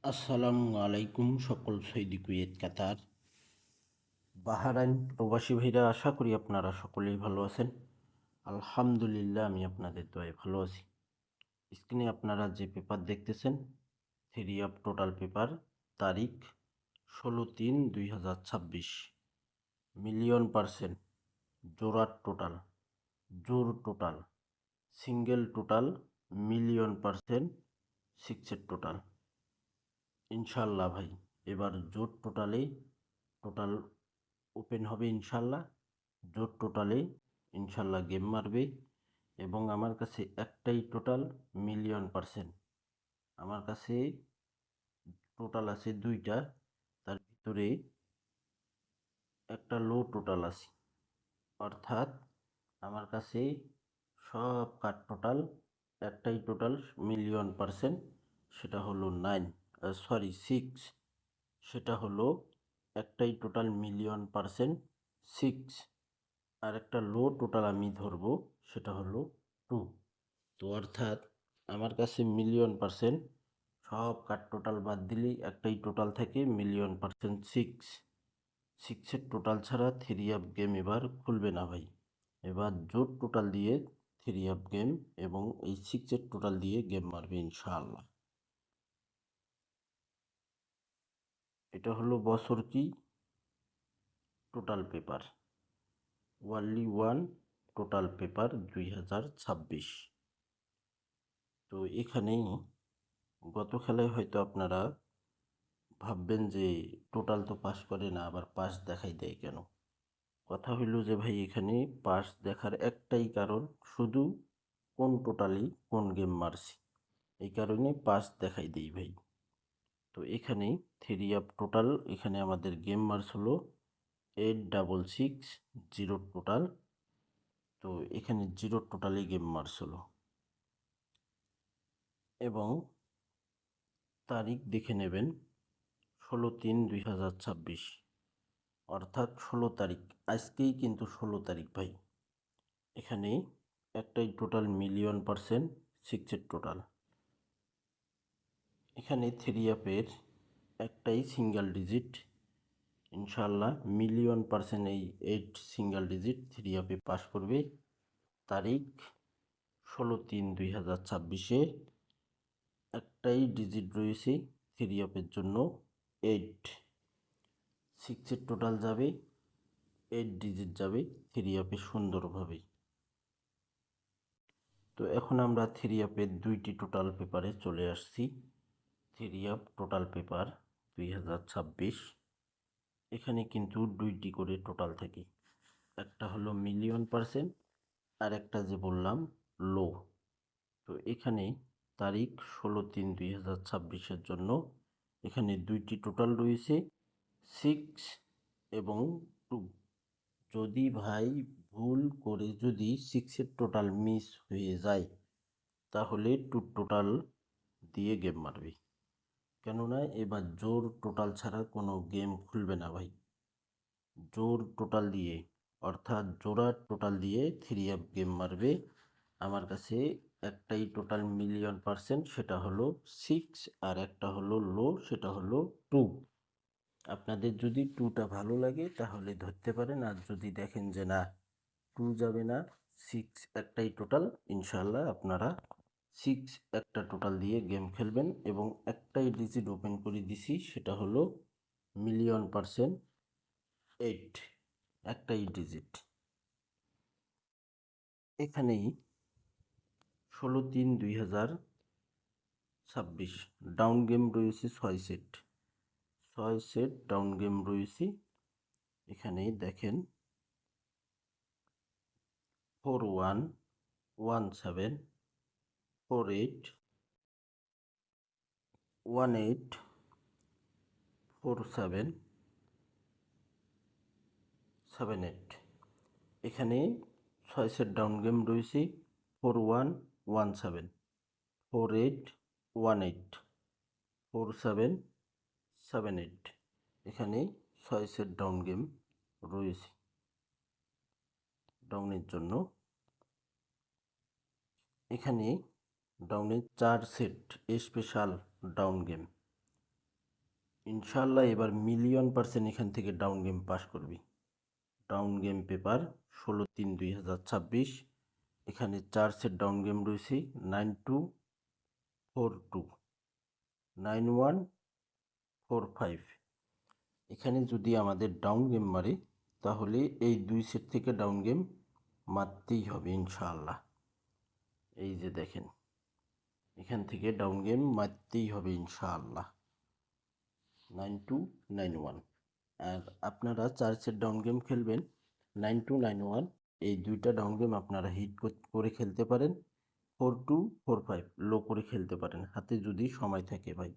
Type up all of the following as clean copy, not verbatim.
আসসালামু আলাইকুম সকল সৌদি কুয়েত কাতার বাহারাইন প্রবাসী ভাইরা, আশা করি আপনারা সকলেই ভালো আছেন। আলহামদুলিল্লাহ, আমি আপনাদের দোয়ায় ভালো আছি। স্ক্রিনে আপনারা যে পেপার দেখতেছেন, থ্রি অফ টোটাল পেপার, তারিখ 16/3/2026, মিলিয়ন%, জোড়ার টোটাল, জোর টোটাল, সিঙ্গেল টোটাল, মিলিয়ন%, সিক্সের টোটাল। ইনশাল্লাহ ভাই, এবার জোর টোটাল ওপেন হবে ইনশাল্লাহ। জোর টোটালে ইনশাল্লাহ গেম মারবে এবং আমার কাছে একটাই টোটাল, মিলিয়ন%। আমার কাছে টোটাল আছে দুইটা, তার ভিতরে একটা লো টোটাল আছে, অর্থাৎ আমার কাছে সব কার্ড টোটাল একটাই টোটাল, মিলিয়ন%। সেটা হলো 6, সেটা হলো একটাই টোটাল, মিলিয়ন%, 6। আর একটা লো টোটাল আমি ধরবো, সেটা হলো 2। তো অর্থাৎ আমার কাছে মিলিয়ন%, সব কার্ড টোটাল বাদ দিলেই একটাই টোটাল থাকে, মিলিয়ন%, 6। 6-এর টোটাল ছাড়া থ্রি আপ গেম এবার খুলবে না ভাই। এবার জোর টোটাল দিয়ে থ্রি আপ গেম এবং এই 6-এর টোটাল দিয়ে গেম মারবে ইনশাআল্লাহ। এটা হলো বছর কি total paper, only one total paper 2026। তো এখানেই গত খেলায় হয়তো আপনারা ভাববেন যে টোটাল তো পাস করে না, আবার পাস দেখাই দেয় কেন। কথা হইল যে ভাই, এখানে পাস দেখার একটাই কারণ, শুধু কোন টোটালি কোন গেম মারছি, এই কারণে পাস দেখাই দেই ভাই। তো এখানে থ্রি আপ টোটাল, এখানে আমাদের গেম মার্স হলো 8660 টোটাল। তো এখানে 0 টোটালি গেম মার্স হলো এবং তারিখ দেখে নেবেন 16/3/2026, অর্থাৎ 16 তারিখ। আজকেই কিন্তু 16 তারিখ ভাই। এখানে একটাই টোটাল, মিলিয়ন%, 6-এর টোটাল। এখানে থ্রি আপের একটাই সিঙ্গেল ডিজিট, ইনশাল্লাহ মিলিয়ন%, এই 8 সিঙ্গেল ডিজিট থ্রি আপে পাস করবে। তারিখ 16/3/2026-এ একটাই ডিজিট রয়েছে থ্রি আপের জন্য, 8। 6-এর টোটাল যাবে, 8 ডিজিট যাবে থ্রি আপে সুন্দরভাবে। তো এখন আমরা থ্রি আপের দুইটি টোটাল পেপারে চলে আসছি। থ্রি আপ টোটাল পেপার 2026, এখানে কিন্তু দুইটি করে টোটাল থাকে, একটা হলো মিলিয়ন%, আর একটা যে বললাম লো। তো এখানে তারিখ 16/3/2026-এর জন্য এখানে দুইটি টোটাল রয়েছে, 6 এবং 2। যদি ভাই ভুল করে যদি 6-এর টোটাল মিস হয়ে যায়, তাহলে 2 টোটাল দিয়ে গেম মারবে, কেননা এবার জোর টোটাল ছাড়া কোনো গেম খুলবে না ভাই। জোর টোটাল দিয়ে, অর্থাৎ জোড়া টোটাল দিয়ে থ্রি আপ গেম মারবে। আমার কাছে একটাই টোটাল, মিলিয়ন%, সেটা হলো 6, আর একটা হলো লো, সেটা হলো 2। আপনাদের যদি 2টা ভালো লাগে তাহলে ধরতে পারেন, আর যদি দেখেন যে না 2 যাবে না, 6 একটাই টোটাল, ইনশাল্লাহ আপনারা 6 একটা টোটাল দিয়ে গেম খেলবেন। এবং একটাই ডিজিট ওপেন করে দিছি, সেটা হলো মিলিয়ন%, 8, একটাই ডিজিট। এখানেই 16/3/2026 ডাউন গেম রয়েছে 6 সেট, 6 সেট ডাউন গেম রয়েছে। এখানেই দেখেন 4117, 48, 18, 47, 78। এখানে 6 সেট ডাউন গেম রয়েছে, 4117, 4818, 4778। এখানে 6 সেট ডাউন গেম রয়েছে ডাউনের জন্য। এখানে ডাউনের 4 সেট স্পেশাল ডাউন গেম, ইনশাআল্লাহ এবার মিলিয়ন% এখান থেকে ডাউন গেম পাস করবি। Down game paper 16/3/2026। এখানে 4 সেট ডাউন গেম রয়েছে 9242 9145। এখানে যদি আমাদের ডাউন গেম মারে তাহলে এই 2 সেট থেকে ডাউন গেম মারতেই হবে ইনশাআল্লাহ। এই যে দেখেন, এখান থেকে ডাউন গেম মারতেই হবে ইনশাআল্লাহ 9291। আর আপনারা 4 সেট ডাউন গেম খেলবেন 9291। এই দুইটা ডাউন গেম আপনারা হিট করে খেলতে পারেন, 4245 লো করে খেলতে পারেন হাতে যদি সময় থাকে ভাই।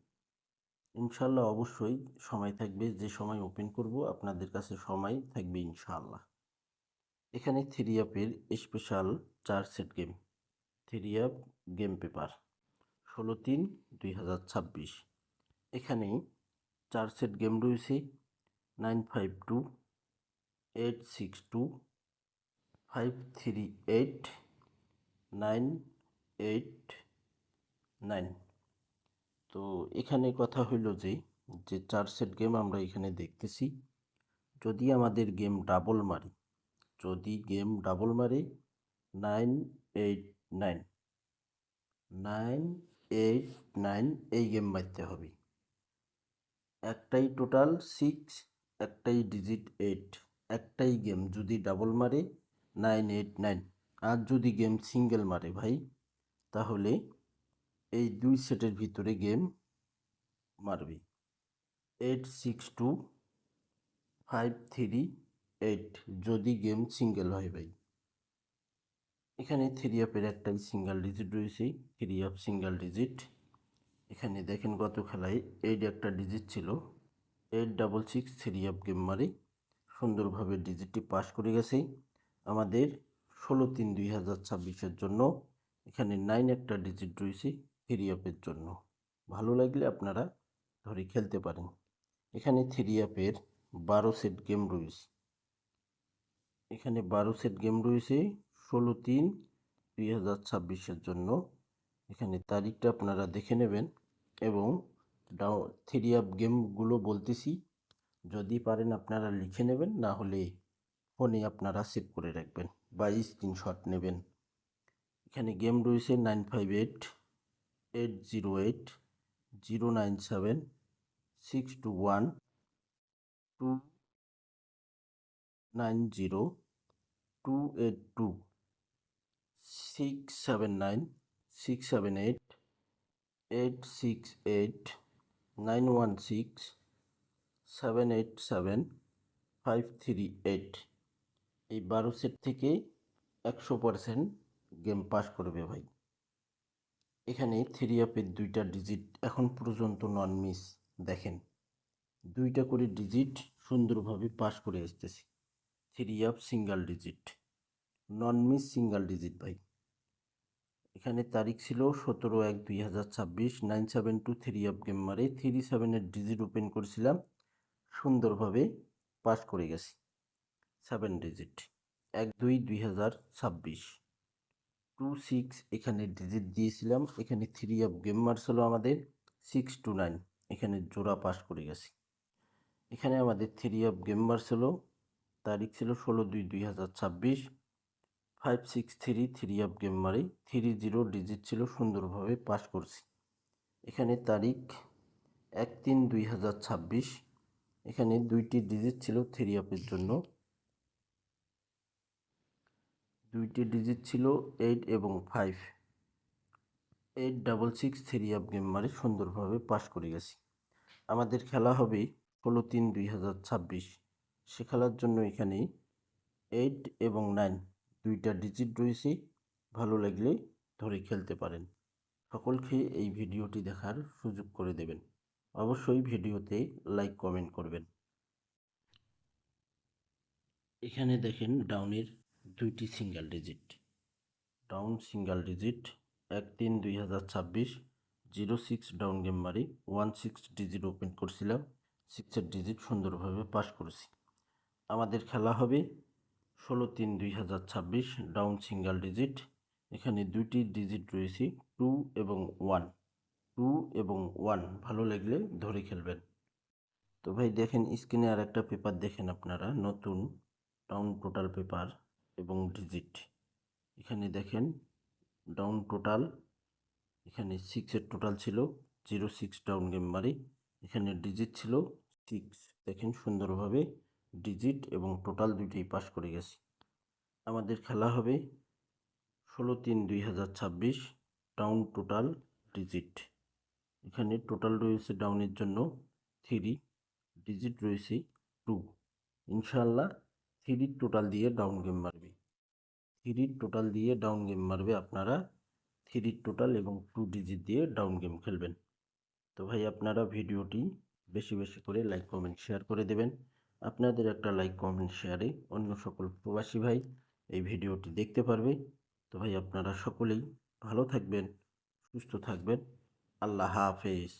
ইনশাআল্লাহ অবশ্যই সময় থাকবে, যে সময় ওপেন করব আপনাদের কাছে সময় থাকবে ইনশাআল্লাহ। এখানে 3 অ্যাপের special 4 set game, 3 app game paper 16/3/2026। এখানে 4 সেট গেম রয়েছে 952 862 538 989। তো এখানে কথা হইল যে 4 সেট গেম আমরা এখানে দেখতেছি, যদি আমাদের গেম ডাবল মারি, যদি গেম ডাবল মারে 989 989 এই গেম মারতে হবে। একটাই টোটাল 6, একটাই ডিজিট 8। একটাই গেম যদি ডাবল মারে 989। আর যদি গেম সিঙ্গেল মারে ভাই, তাহলে এই 2 সেটের ভিতরে গেম মারবে 862 538 যদি গেম সিঙ্গেল হয় ভাই। এখানে 3 অ্যাপের একটাই সিঙ্গেল ডিজিট রয়েছে, 3 অ্যাপ সিঙ্গেল ডিজিট। এখানে দেখেন গত খেলায় 8 একটা ডিজিট ছিল, 866 3 অ্যাপ গেম মারে সুন্দরভাবে ডিজিটটি পাস করে গেছে। আমাদের 16/3/2026 জন্য এখানে 9 একটা ডিজিট রয়েছে 3 অ্যাপের জন্য। ভালো লাগলে আপনারা ধরে খেলতে পারেন। এখানে 3 অ্যাপের 12 সেট গেম রয়েছে, এখানে 12 সেট গেম রয়েছে 16/3/2026 জন্য। এখানে তারিখটা আপনারা দেখে নেবেন এবং 3 অ্যাপ গেমগুলো বলতেছি, যদি পারেন আপনারা লিখে নেবেন, না হলে ফোনে আপনারা সেভ করে রাখবেন বা স্ক্রিনশট নেবেন। এখানে গেম রয়েছে 958 808 097 621 290 282 679 678 868 916 787 538। এই 12 সেট থেকে 100% গেম পাস করবে ভাই। এখানে 3 অ্যাপের 2টা ডিজিট এখন পর্যন্ত নন মিস, দেখেন 2টা করে ডিজিট সুন্দরভাবে পাস করে আসতেছি। 3 অ্যাপ সিঙ্গেল ডিজিট, নন মিস সিঙ্গেল ডিজিট ভাই। এখানে তারিখ ছিল 17/1/2026। 972 3 অ্যাপ গেম মারে 37-এর ডিজিট ওপেন করেছিলাম, সুন্দরভাবে পাস করে গেছি 7 ডিজিট। 1/2/2026 26 এখানে ডিজিট দিয়েছিলাম। এখানে 3 অ্যাপ গেম মারছিল আমাদের 629, এখানে জোড়া পাস করে গেছি। এখানে আমাদের 3 অ্যাপ গেম মারছিল, তারিখ ছিল 16/2/2026। 563 3 অ্যাপ গেম মারি 30 ডিজিট ছিল, সুন্দরভাবে পাস করছি। এখানে তারিখ 1/3/2026। এখানে 2টি ডিজিট ছিল 3 অ্যাপের জন্য, 2টি ডিজিট ছিল 8 এবং 5। 866 3 অ্যাপ গেম মারি সুন্দরভাবে পাস করে গেছি। আমাদের খেলা হবে 16/3/2026। সে খেলার জন্য এখানে 8 এবং 9 2টা ডিজিট রয়েছে, ভালো লাগলে ধরে খেলতে পারেন। সকলকে এই ভিডিওটি দেখার সুযোগ করে দেবেন। অবশ্যই ভিডিওতে লাইক কমেন্ট করবেন। এখানে দেখেন ডাউনের 2টি single digit, down single digit 1/3/2026 06 down game মারি 16 ডিজিট ওপেন করছিলাম, 6-এর ডিজিট সুন্দরভাবে পাস করেছি। আমাদের খেলা হবে 16/3/2026 ডাউন সিঙ্গেল ডিজিট। এখানে 2টি ডিজিট রয়েছে 2 এবং 1, 2 এবং 1 ভালো লাগলে ধরে খেলবেন। তো ভাই দেখেন স্ক্রিনে আর একটা পেপার দেখেন আপনারা, নতুন ডাউন টোটাল পেপার এবং ডিজিট। এখানে দেখেন ডাউন টোটাল, এখানে 6-এর টোটাল ছিল, 0-6 ডাউন গেম মারি। এখানে ডিজিট ছিল 6, দেখেন সুন্দরভাবে ডিজিট এবং টোটাল দুইটাই পাস করে গেছি। আমাদের খেলা হবে 16/3/2026 ডাউন টোটাল ডিজিট। এখানে টোটাল রয়েছে ডাউনের জন্য 3, ডিজিট রয়েছে 2। ইনশাআল্লাহ 3 টোটাল দিয়ে ডাউন গেম মারবে, 3 টোটাল দিয়ে ডাউন গেম মারবে। আপনারা 3 টোটাল এবং 2 ডিজিট দিয়ে ডাউন গেম খেলবেন। তো ভাই আপনারা ভিডিওটি বেশি বেশি করে লাইক কমেন্ট শেয়ার করে দেবেন। আপনাদের একটা লাইক কমেন্ট শেয়ারে অন্য সকল প্রবাসী ভাই এই ভিডিওটি দেখতে পারবে। তো ভাই আপনারা সকলেই ভালো থাকবেন, সুস্থ থাকবেন। আল্লাহ হাফেজ।